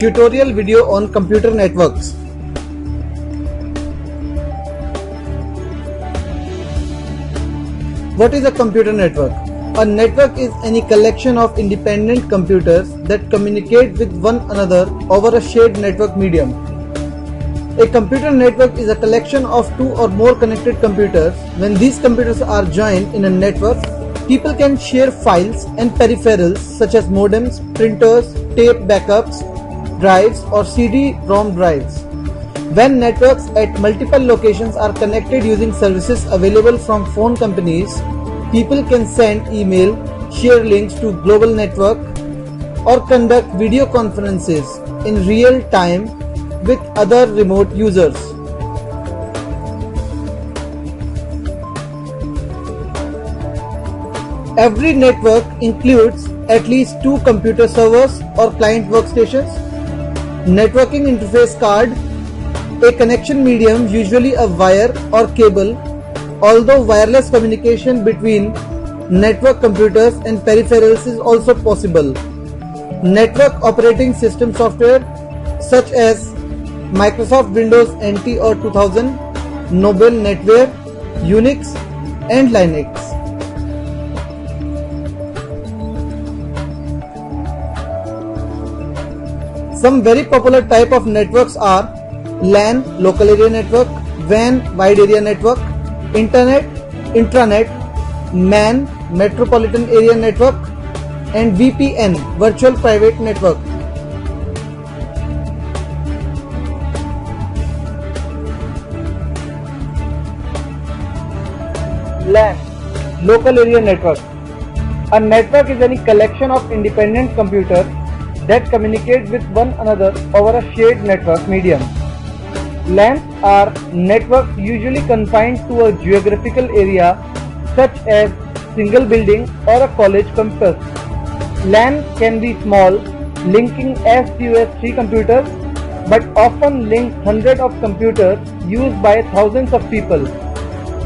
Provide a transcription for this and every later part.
Tutorial video on computer networks. What is a computer network? A network is any collection of independent computers that communicate with one another over a shared network medium. A computer network is a collection of two or more connected computers. When these computers are joined in a network, people can share files and peripherals such as modems, printers, tape backups, drives or CD-ROM drives. When networks at multiple locations are connected using services available from phone companies, people can send email, share links to global network, or conduct video conferences in real time with other remote users. Every network includes at least two computer servers or client workstations, networking interface card, a connection medium, usually a wire or cable, although wireless communication between network computers and peripherals is also possible. Network operating system software such as Microsoft Windows NT or 2000, Noble NetWare, Unix and Linux. Some very popular type of networks are LAN, local area network, WAN, wide area network, Internet, intranet, MAN, metropolitan area network, and VPN, virtual private network. LAN, local area network. A network is any collection of independent computers that communicate with one another over a shared network medium. LANs are networks usually confined to a geographical area such as single building or a college campus. LAN can be small, linking as few as 3 computers, but often links hundreds of computers used by thousands of people.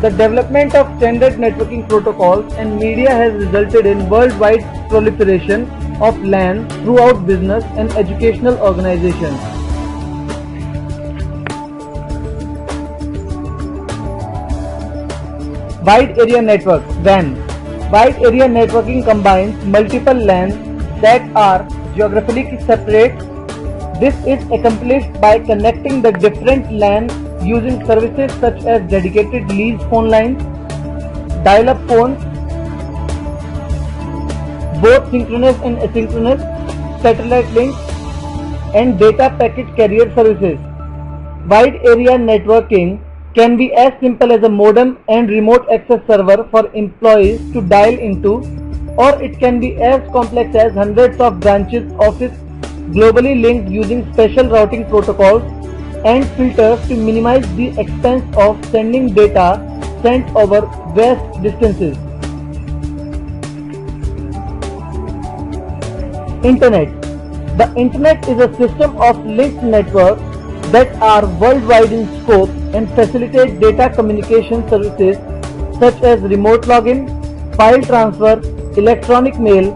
The development of standard networking protocols and media has resulted in worldwide proliferation of LAN throughout business and educational organizations. Wide area network (WAN). Wide area networking combines multiple LANs that are geographically separate. This is accomplished by connecting the different LAN using services such as dedicated leased phone lines, dial-up phones, both synchronous and asynchronous, satellite links, and data packet carrier services. Wide area networking can be as simple as a modem and remote access server for employees to dial into, or it can be as complex as hundreds of branches office globally linked using special routing protocols and filters to minimize the expense of sending data sent over vast distances. Internet. The Internet is a system of linked networks that are worldwide in scope and facilitate data communication services such as remote login, file transfer, electronic mail,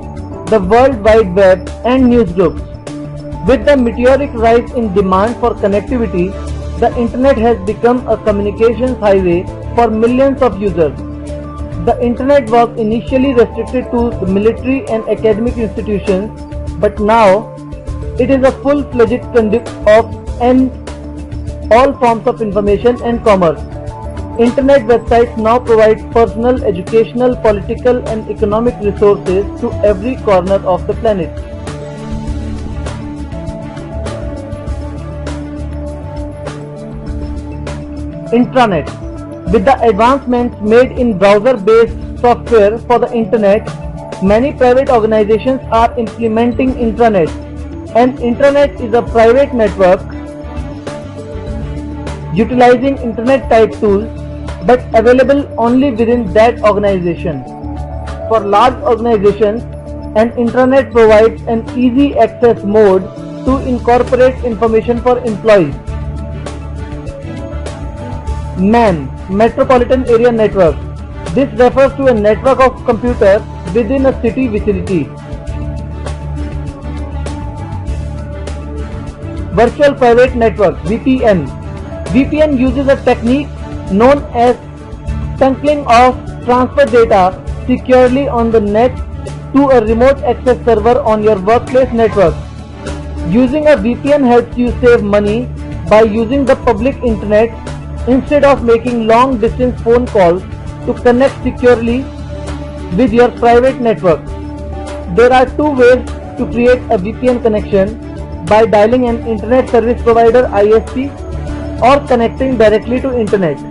the World Wide Web, and newsgroups. With the meteoric rise in demand for connectivity, the Internet has become a communications highway for millions of users. The Internet was initially restricted to the military and academic institutions, but now it is a full-fledged conduit of all forms of information and commerce. Internet websites now provide personal, educational, political, and economic resources to every corner of the planet. Intranet. With the advancements made in browser-based software for the Internet, many private organizations are implementing intranet. An intranet is a private network utilizing Internet-type tools but available only within that organization. For large organizations, an intranet provides an easy access mode to incorporate information for employees. MAN, Metropolitan Area Network. This refers to a network of computers within a city vicinity. Virtual Private Network (VPN). VPN uses a technique known as tunneling of transfer data securely on the net to a remote access server on your workplace network. Using a VPN helps you save money by using the public internet instead of making long distance phone calls to connect securely with your private network. There are two ways to create a VPN connection: by dialing an internet service provider (ISP) or connecting directly to internet.